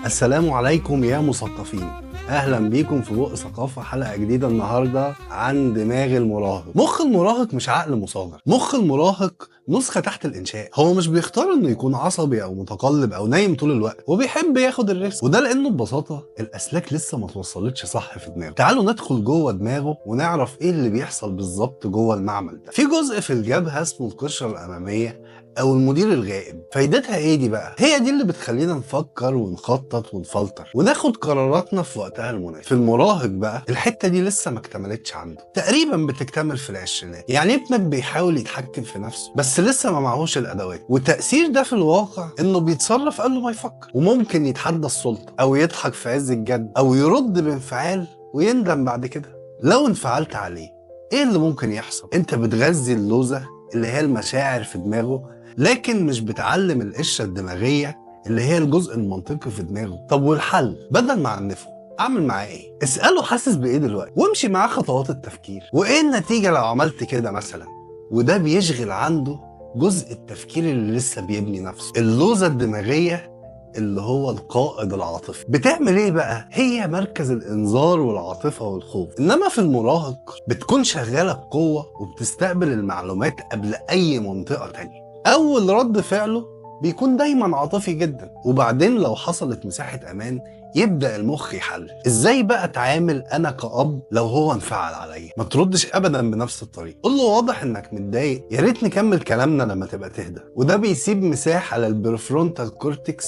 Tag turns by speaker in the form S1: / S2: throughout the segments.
S1: السلام عليكم يا مثقفين، اهلا بيكم في بق ثقافه. حلقه جديده النهارده عن دماغ المراهق. مخ المراهق مش عقل مصغر، مخ المراهق نسخه تحت الانشاء. هو مش بيختار انه يكون عصبي او متقلب او نايم طول الوقت، وبيحب ياخد الريسك، وده لانه ببساطه الاسلاك لسه ما توصلتش صح في دماغه. تعالوا ندخل جوه دماغه ونعرف ايه اللي بيحصل بالظبط جوه المعمل ده. في جزء في الجبهه اسمه القشره الاماميه او المدير الغائب. فايدتها ايه دي بقى؟ هي دي اللي بتخلينا نفكر ونخطط ونفلتر وناخد قراراتنا في وقتها المناسب. في المراهق بقى الحته دي لسه ما اكتملتش عنده، تقريبا بتكتمل في العشرينات. يعني ابنك بيحاول يتحكم في نفسه بس لسه ما معهوش الادوات، والتاثير ده في الواقع انه بيتصرف قبل ما يفكر، وممكن يتحدى السلطه او يضحك في عز الجد او يرد بانفعال ويندم بعد كده. لو انفعلت عليه ايه اللي ممكن يحصل؟ انت بتغذي اللوزه اللي هي المشاعر في دماغه، لكن مش بتعلم القشره الدماغيه اللي هي الجزء المنطقي في دماغه. طب والحل؟ بدل ما اعنفه اعمل معاه ايه؟ اساله حاسس بايه دلوقتي وامشي معاه خطوات التفكير، وايه النتيجه لو عملت كده مثلا. وده بيشغل عنده جزء التفكير اللي لسه بيبني نفسه. اللوزه الدماغيه اللي هو القائد العاطفي بتعمل ايه بقى؟ هي مركز الانذار والعاطفه والخوف. انما في المراهق بتكون شغاله بقوه وبتستقبل المعلومات قبل اي منطقه تانية. اول رد فعله بيكون دايما عاطفي جدا، وبعدين لو حصلت مساحه امان يبدا المخ يحلل. ازاي بقى اتعامل انا كأب لو هو انفعل عليا؟ ما تردش ابدا بنفس الطريقه، قول له واضح انك متضايق، يا ريت نكمل كلامنا لما تبقى تهدى. وده بيسيب مساحه للبريفرونتال كورتكس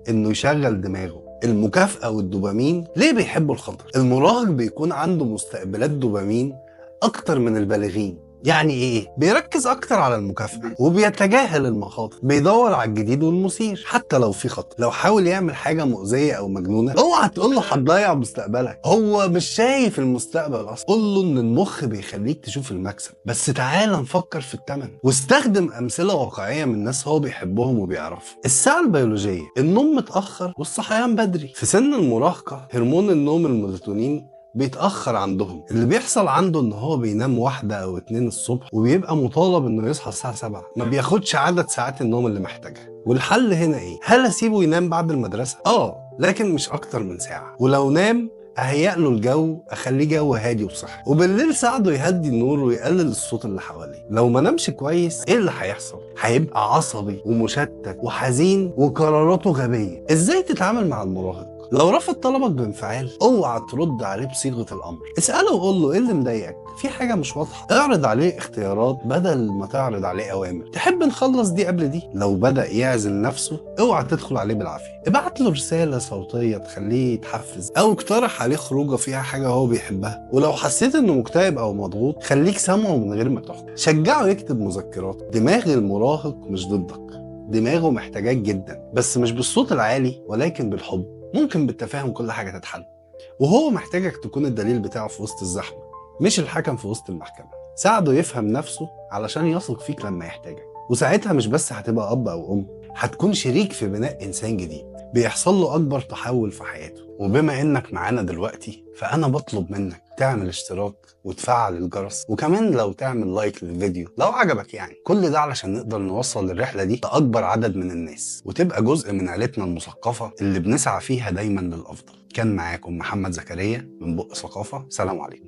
S1: انه يشغل دماغه. المكافأة والدوبامين ليه بيحبوا الخطر؟ المراهق بيكون عنده مستقبلات دوبامين اكتر من البالغين. يعني ايه؟ بيركز اكتر على المكافأة وبيتجاهل المخاطر، بيدور على الجديد والمثير حتى لو في خطر. لو حاول يعمل حاجة مؤذية او مجنونة اوعى تقول له هتضيع مستقبلك، هو مش شايف المستقبل اصلا. قول له ان المخ بيخليك تشوف المكسب، بس تعال نفكر في الثمن. واستخدم امثلة واقعية من ناس هو بيحبهم وبيعرفوا. الساعة البيولوجية، النوم متأخر والصحيان بدري. في سن المراهقة هرمون النوم الميلاتونين بيتأخر عندهم. اللي بيحصل عنده ان هو بينام 1 أو 2 الصبح وبيبقى مطالب انه يصحى الساعة 7، ما بياخدش عدد ساعات النوم اللي محتاجها. والحل هنا ايه؟ هل اسيبه ينام بعد المدرسة؟ لكن مش اكتر من ساعة. ولو نام اهيأ له الجو، اخليه جو هادي وصحي، وبالليل ساعده يهدي النور ويقلل الصوت اللي حواليه. لو ما نامش كويس ايه اللي هيحصل؟ هيبقى عصبي ومشتت وحزين وقراراته غبية. ازاي تتعامل مع المراهق؟ لو رفض طلبك بانفعال اوعى ترد عليه بصيغه الامر، اساله وقول له ايه اللي مضايقك، في حاجه مش واضحه. اعرض عليه اختيارات بدل ما تعرض عليه اوامر. تحب نخلص دي قبل دي؟ لو بدا يعزل نفسه اوعى تدخل عليه بالعافيه، ابعت له رساله صوتيه تخليه يتحفز، او اقترح عليه خروجه فيها حاجه هو بيحبها. ولو حسيت انه مكتئب او مضغوط خليك سامعه من غير ما تحكم. شجعه يكتب مذكرات. دماغ المراهق مش ضدك، دماغه محتاجاك جدا، بس مش بالصوت العالي ولكن بالحب. ممكن بالتفاهم كل حاجة تتحل، وهو محتاجك تكون الدليل بتاعه في وسط الزحمة مش الحكم في وسط المحكمة. ساعده يفهم نفسه علشان يثق فيك لما يحتاجك، وساعتها مش بس هتبقى أب أو أم، هتكون شريك في بناء إنسان جديد بيحصل له أكبر تحول في حياته. وبما إنك معانا دلوقتي فأنا بطلب منك تعمل اشتراك وتفعل الجرس، وكمان لو تعمل لايك للفيديو لو عجبك. يعني كل ده علشان نقدر نوصل الرحلة دي لأكبر عدد من الناس وتبقى جزء من عيلتنا المثقفة اللي بنسعى فيها دايما للأفضل. كان معاكم محمد زكريا من بق ثقافة. سلام عليكم.